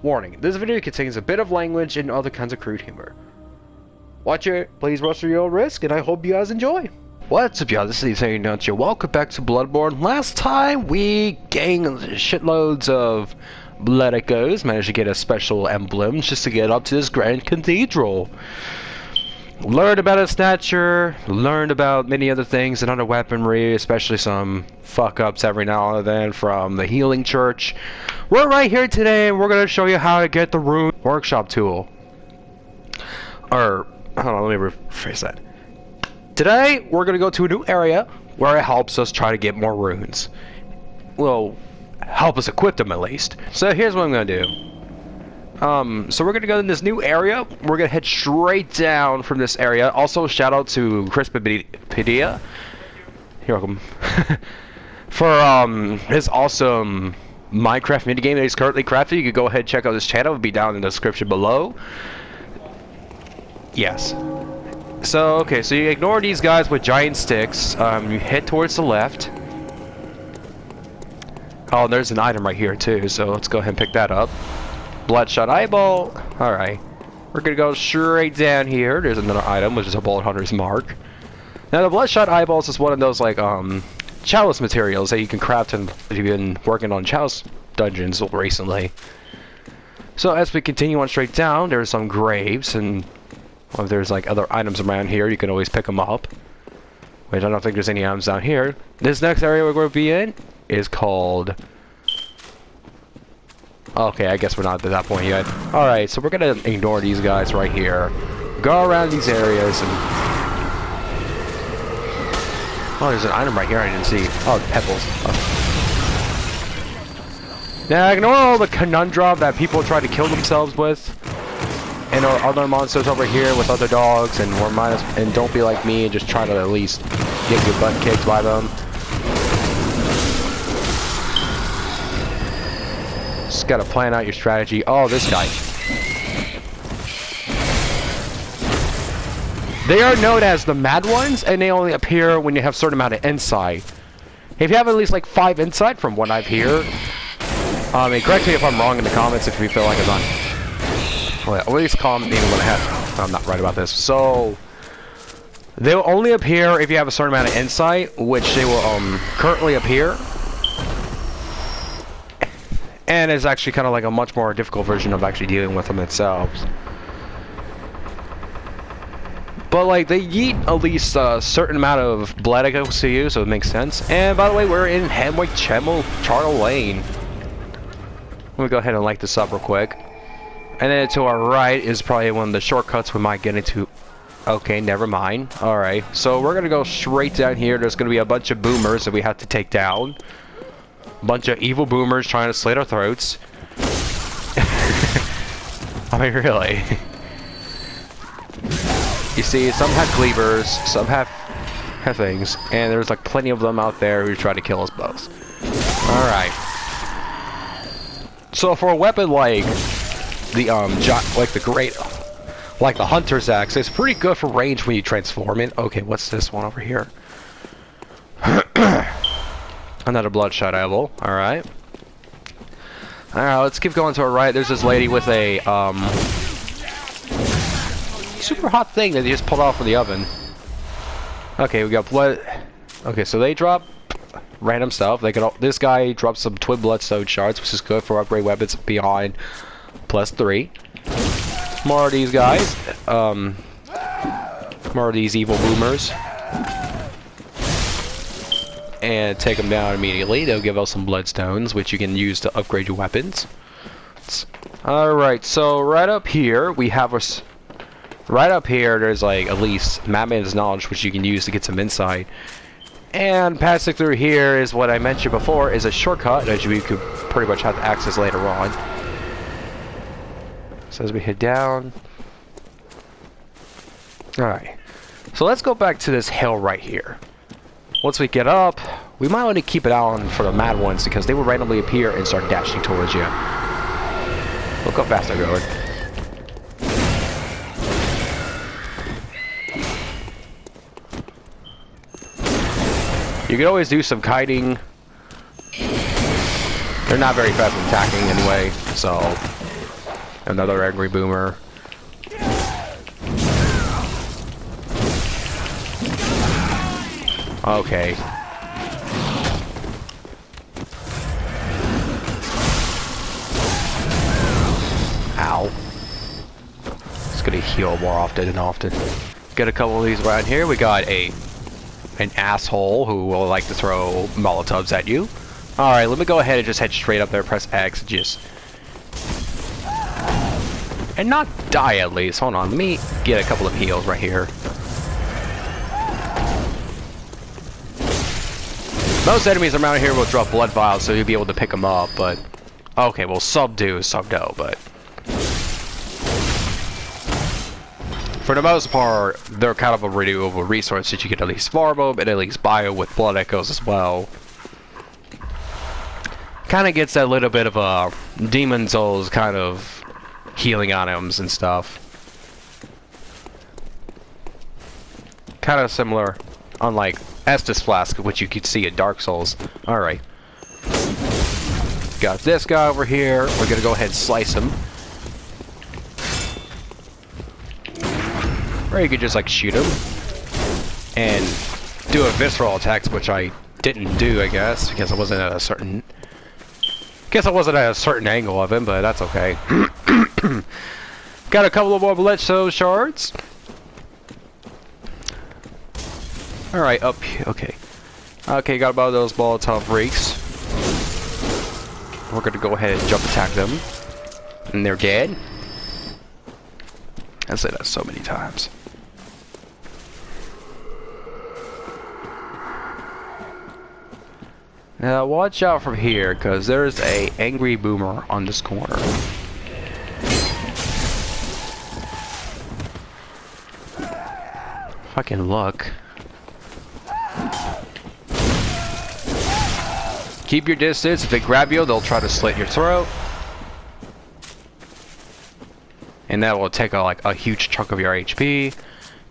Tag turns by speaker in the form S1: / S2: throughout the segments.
S1: Warning, this video contains a bit of language and other kinds of crude humor. Watch it, please watch at your own risk, and I hope you guys enjoy. What's up, y'all? This is Antonionachio. Welcome back to Bloodborne. Last time we gained shitloads of blood echoes, managed to get a special emblem just to get up to this Grand Cathedral. Learned about a snatcher, learned about many other things and other weaponry, especially some fuck-ups every now and then from the healing church. We're right here today and we're going to show you how to get the rune workshop tool. Or, hold on, let me rephrase that. Today, we're going to go to a new area where it helps us try to get more runes. Well, help us equip them at least. So here's what I'm going to do. So we're going to go in this new area. We're going to head straight down from this area. Also, shout out to Crispin Padilla. You're welcome. For his awesome Minecraft minigame that he's currently crafting. You can go ahead and check out his channel. It'll be down in the description below. Yes. So, okay, so you ignore these guys with giant sticks. You head towards the left. Oh, there's an item right here too, so let's go ahead and pick that up. Bloodshot eyeball. Alright. We're gonna go straight down here. There's another item, which is a bullet hunter's mark. Now, the bloodshot eyeballs is one of those, like, chalice materials that you can craft if you've been working on chalice dungeons recently. So, as we continue on straight down, there's some graves, and if there's, like, other items around here, you can always pick them up. Which I don't think there's any items down here. This next area we're going to be in is called... Okay, I guess we're not at that point yet. Alright, so we're gonna ignore these guys right here. Go around these areas and... Oh, there's an item right here I didn't see. Oh, pebbles. Oh. Now, ignore all the conundrum that people try to kill themselves with. And other monsters over here with other dogs, and and don't be like me and just try to at least get your butt kicked by them. Just gotta plan out your strategy. Oh, this guy. They are known as the Mad Ones, and they only appear when you have a certain amount of insight. If you have at least like 5 insight from what I've heard, and correct me if I'm wrong in the comments if you feel like it's on. Well, at least comment me when I have. I'm not right about this. So they'll only appear if you have a certain amount of insight, which they will currently appear. And it's actually kind of like a much more difficult version of actually dealing with them themselves. But like they eat at least a certain amount of blood echoes to you, so it makes sense. And by the way, we're in Hemwick Charnel Lane. Let me go ahead and light this up real quick. And then to our right is probably one of the shortcuts we might get into. Okay, never mind. Alright, so we're gonna go straight down here. There's gonna be a bunch of boomers that we have to take down. Bunch of evil boomers trying to slit our throats. I mean, really. You see, some have cleavers, some have things, and there's like plenty of them out there who try to kill us both. Alright. So for a weapon like the the hunter's axe, it's pretty good for range when you transform it. Okay, what's this one over here? Another bloodshot eyeball. Alright. Alright, let's keep going to our right. There's this lady with a super hot thing that they just pulled off of the oven. Okay, we got blood. Okay, so they drop random stuff. They could. This guy drops some twin bloodstone shards, which is good for upgrade weapons beyond +3. More of these guys. More of these evil boomers. And take them down immediately. They'll give us some bloodstones, which you can use to upgrade your weapons. Alright, so right up here, we have us. Right up here, there's like at least Madman's Knowledge, which you can use to get some insight. And passing through here is what I mentioned before, is a shortcut that you could pretty much have to access later on. So as we head down. Alright. So let's go back to this hill right here. Once we get up, we might want to keep it on for the Mad Ones because they will randomly appear and start dashing towards you. Look how fast they're going. You can always do some kiting. They're not very fast at attacking anyway, so Another angry boomer. Okay. Ow. It's gonna heal more often and often. Got a couple of these around here. We got an asshole who will like to throw Molotovs at you. Alright, let me go ahead and just head straight up there, press X, and just... and not die at least. Hold on, let me get a couple of heals right here. Most enemies around here will drop blood vials, so you'll be able to pick them up, but... okay, well, subdue is subdo, but... for the most part, they're kind of a renewable resource that you can at least farm them, and at least bio with blood echoes as well. Kind of gets that little bit of a Demon Souls kind of healing items and stuff. Kind of similar, unlike Estus Flask, which you could see in Dark Souls. Alright. Got this guy over here. We're gonna go ahead and slice him. Or you could just like shoot him and do a visceral attack, which I didn't do, I guess, because I wasn't at a certain... guess I wasn't at a certain angle of him, but that's okay. Got a couple of more Bloodstone shards. Alright, up here. Okay. Okay, got about those Molotov reeks. We're gonna go ahead and jump attack them. And they're dead. I said that so many times. Now watch out from here, because there's a angry boomer on this corner. Fucking look. Keep your distance. If they grab you, they'll try to slit your throat. And that will take a huge chunk of your HP.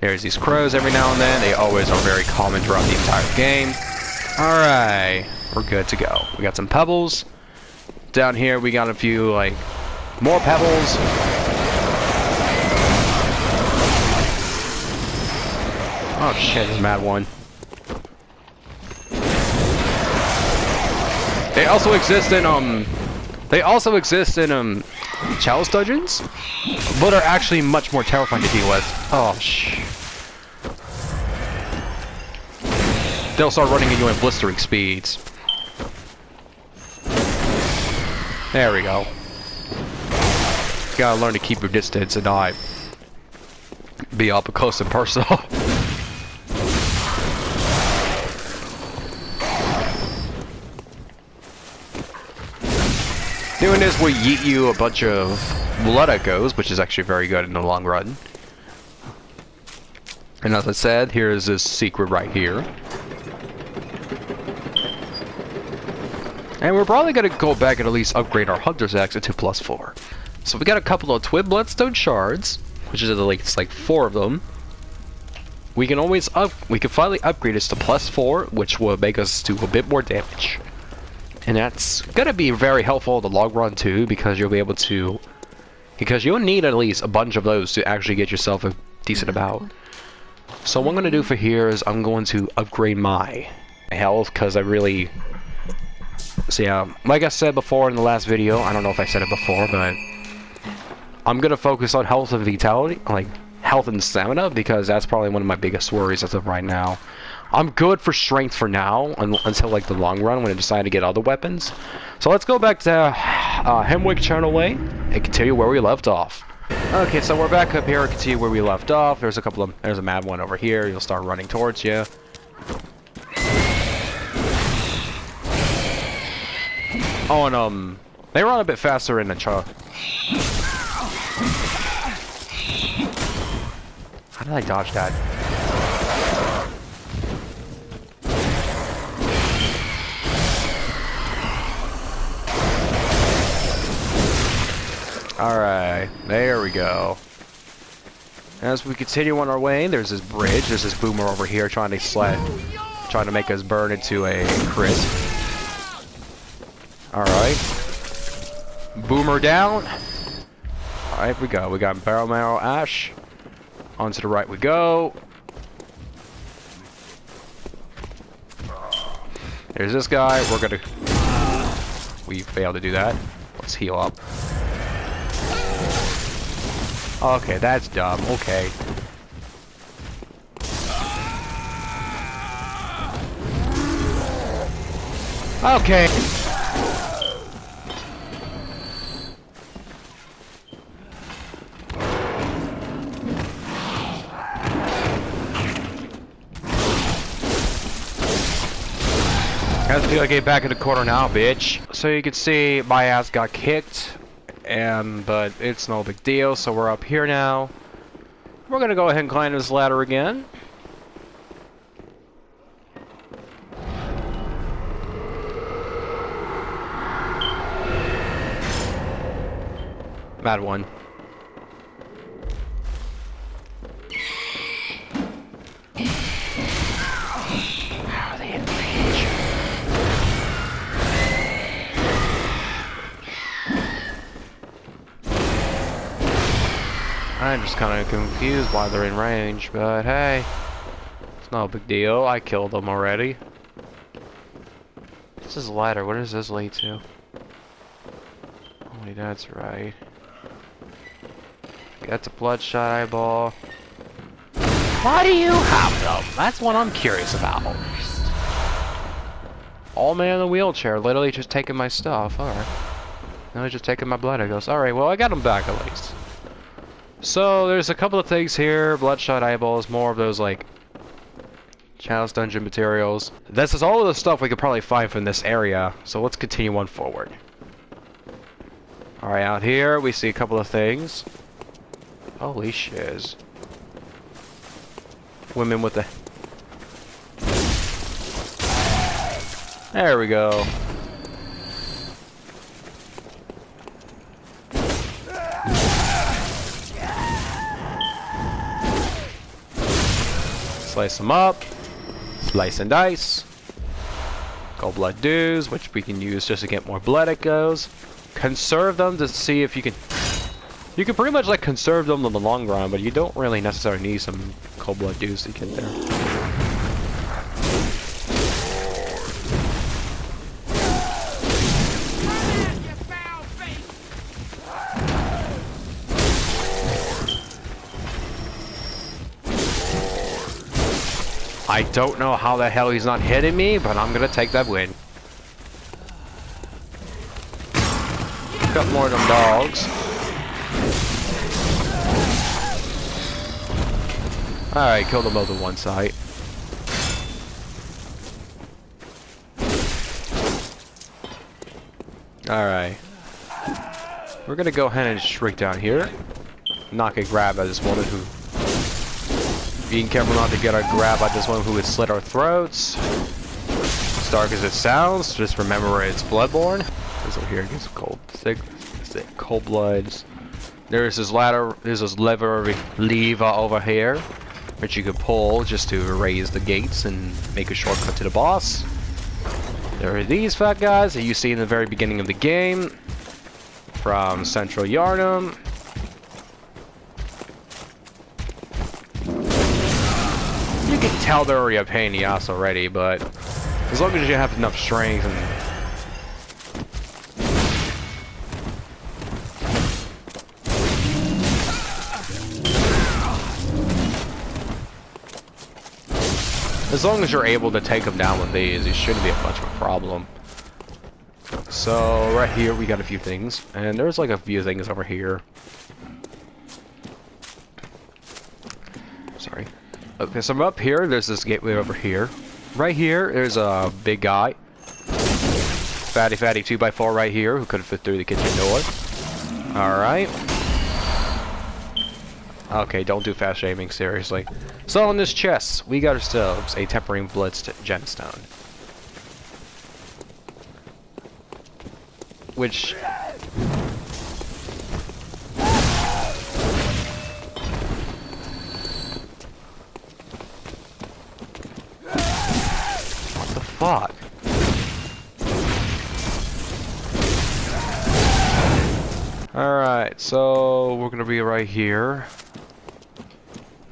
S1: There's these crows every now and then. They always are very common throughout the entire game. Alright, we're good to go. We got some pebbles. Down here we got a few, more pebbles. Oh shit, there's a mad one. They also exist in, chalice dungeons, but are actually much more terrifying to deal with. Oh, they'll start running at you at blistering speeds. There we go. Gotta learn to keep your distance and not be up close and personal. Doing this will yeet you a bunch of blood echoes, which is actually very good in the long run. And as I said, here's this secret right here. And we're probably going to go back and at least upgrade our Hunter's Axe to +4. So we got a couple of Twin Bloodstone Shards, which is it's like 4 of them. We can finally upgrade this to +4, which will make us do a bit more damage. And that's gonna be very helpful in the long run too, because you'll be able to... because you'll need at least a bunch of those to actually get yourself a decent amount. So what I'm gonna do for here is I'm going to upgrade my health, because I really... so yeah, like I said before in the last video, I don't know if I said it before, but... I'm gonna focus on health and vitality, health and stamina, because that's probably one of my biggest worries as of right now. I'm good for strength for now, until the long run when I decide to get other weapons. So let's go back to Hemwick Charnel Lane and continue where we left off. Okay, so we're back up here and continue where we left off. There's a mad one over here. You'll start running towards you. Oh, and they run a bit faster in the How did I dodge that? Alright, there we go. As we continue on our way, there's this bridge. There's this boomer over here trying to make us burn into a crisp. Alright. Boomer down. Alright, we go. We got barrel marrow ash. On to the right we go. There's this guy. We're gonna... We failed to do that. Let's heal up. Okay, that's dumb. Okay. Okay. Has to get back in the corner now, bitch. So you can see my ass got kicked, but it's no big deal. So we're up here now. We're gonna go ahead and climb this ladder again. Mad one. How are they in range? I'm just kind of confused why they're in range, but hey, it's no big deal. I killed them already. This is a ladder. What does this lead to? Oh, that's right. That's a bloodshot eyeball. Why do you have them? That's what I'm curious about. All man in the wheelchair, literally just taking my stuff. Alright. Now he's just taking my blood, I guess. Alright, well, I got him back at least. So, there's a couple of things here. Bloodshot eyeballs, more of those, like, chalice dungeon materials. This is all of the stuff we could probably find from this area. So, let's continue on forward. Alright, out here, we see a couple of things. Holy shiz. Women with the... There we go. Slice them up. Slice and dice. Cold blood dews, which we can use just to get more blood it goes. Conserve them to see if you can... You can pretty much like conserve them in the long run, but you don't really necessarily need some cold blood dews to get there. I don't know how the hell he's not hitting me, but I'm gonna take that win. Got more of them dogs. Alright, kill them both at one site. Alright. We're gonna go ahead and shrink down here. Not get grabbed by this woman who... Being careful not to get a grab by this one who would slit our throats. As dark as it sounds, just remember it's Bloodborne. This over here gets cold. Thick cold bloods. There's this ladder, there's this lever over here, which you can pull just to raise the gates and make a shortcut to the boss. There are these fat guys that you see in the very beginning of the game from Central Yharnam. You can tell they're already a pain in the ass already, but as long as you have enough strength and as long as you're able to take them down with these, it shouldn't be much of a problem. So right here we got a few things, and there's like a few things over here. Sorry. Okay, so up here, there's this gateway over here. Right here, there's a big guy. Fatty 2x4 right here, who could fit through the kitchen door. Alright. Okay, don't do fast shaming, seriously. So in this chest, we got ourselves a tempering blitzed gemstone. Which... What the fuck? Alright. Alright, so we're gonna be right here.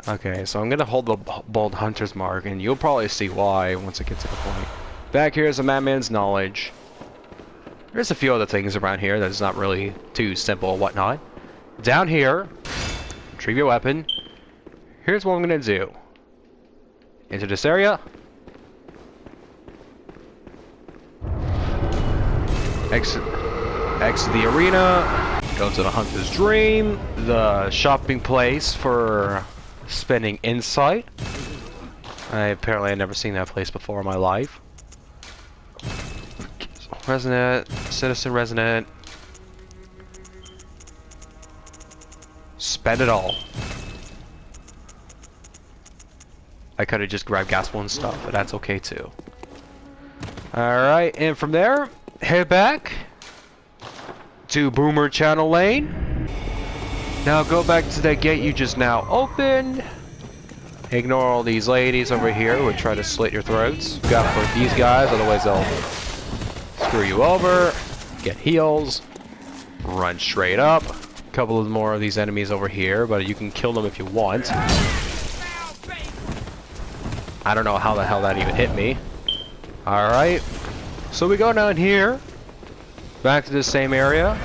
S1: Okay, so I'm gonna hold the bold hunter's mark, and you'll probably see why once it gets to the point. Back here is a madman's knowledge. There's a few other things around here that's not really too simple or whatnot. Down here, retrieve your weapon. Here's what I'm gonna do. Into this area. Exit the arena. Go to the Hunter's Dream, the shopping place for spending insight. Apparently I've never seen that place before in my life. Resident, citizen resident. Spend it all. I could have just grabbed gospel and stuff, but that's okay too. Alright, and from there, head back to Hemwick Charnel Lane. Now go back to that gate you just now opened. Ignore all these ladies over here who would try to slit your throats. Go for these guys, otherwise they'll screw you over. Get heals. Run straight up. A couple of more of these enemies over here, but you can kill them if you want. I don't know how the hell that even hit me. Alright. So we go down here. Back to the same area.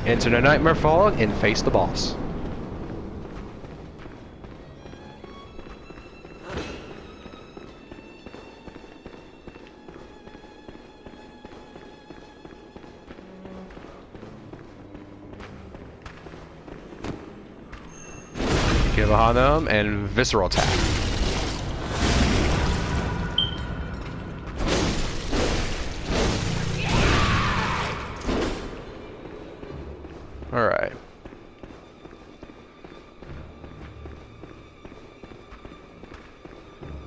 S1: Into the Nightmare Fog and face the boss. Get behind them and visceral attack. Alright.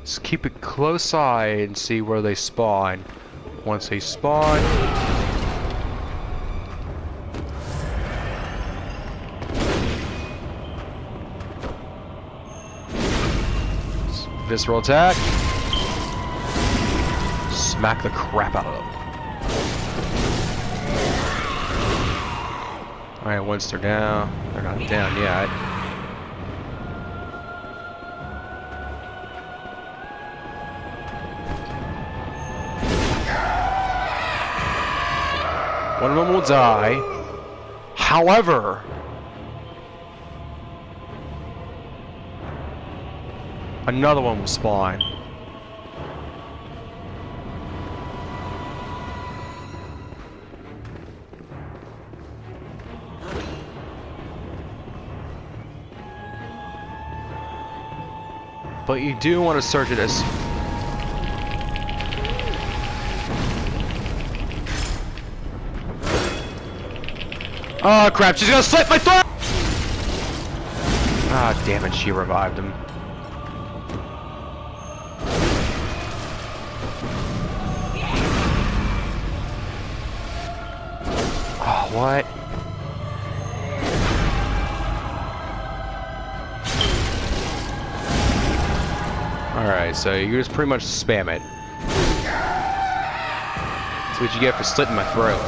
S1: Just keep a close eye and see where they spawn. Once they spawn, visceral attack. Smack the crap out of them. Alright, once they're down, they're not down yet. One of them will die. However, another one will spawn. But you do want to search it as... Oh crap, she's gonna slit my throat! Ah, damn it, she revived him. Oh, what? Alright, so you just pretty much spam it. That's what you get for slitting my throat.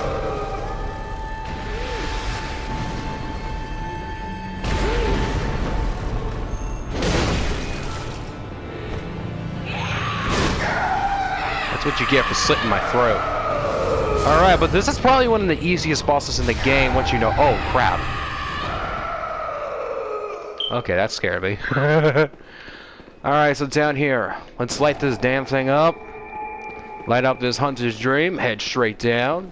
S1: That's what you get for slitting my throat. Alright, but this is probably one of the easiest bosses in the game once you know... Oh, crap. Okay, that scared me. Alright, so down here. Let's light this damn thing up. Light up this Hunter's Dream. Head straight down.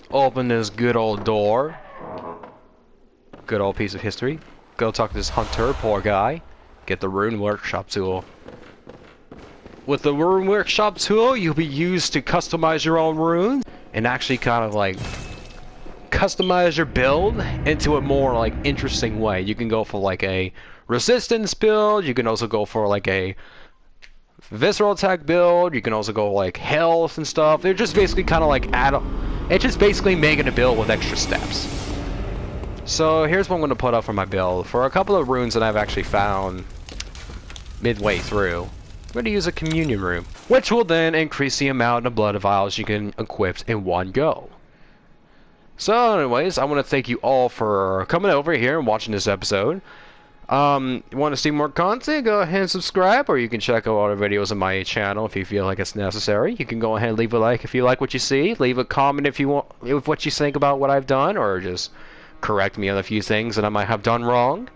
S1: Open this good old door. Good old piece of history. Go talk to this hunter, poor guy. Get the Rune Workshop tool. With the Rune Workshop tool, you'll be used to customize your own runes. And actually kind of like... customize your build into a more like interesting way. You can go for like a resistance build, you can also go for like a visceral attack build, you can also go like health and stuff. They're just basically kind of like it's just basically making a build with extra steps. So here's what I'm going to put up for my build. For a couple of runes that I've actually found midway through, I'm going to use a communion rune, which will then increase the amount of blood vials you can equip in one go. So anyways, I want to thank you all for coming over here and watching this episode. You want to see more content, go ahead and subscribe, or you can check out other videos on my channel if you feel like it's necessary. You can go ahead and leave a like if you like what you see, leave a comment if you want, with what you think about what I've done, or just correct me on a few things that I might have done wrong.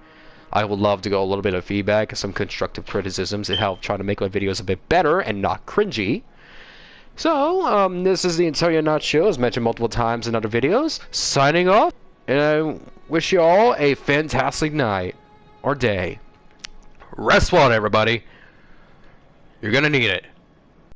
S1: I would love to go a little bit of feedback and some constructive criticisms to help try to make my videos a bit better and not cringy. So, this is the Antonionachio, as mentioned multiple times in other videos, signing off, and I wish you all a fantastic night. Or day. Rest well, everybody. You're gonna need it.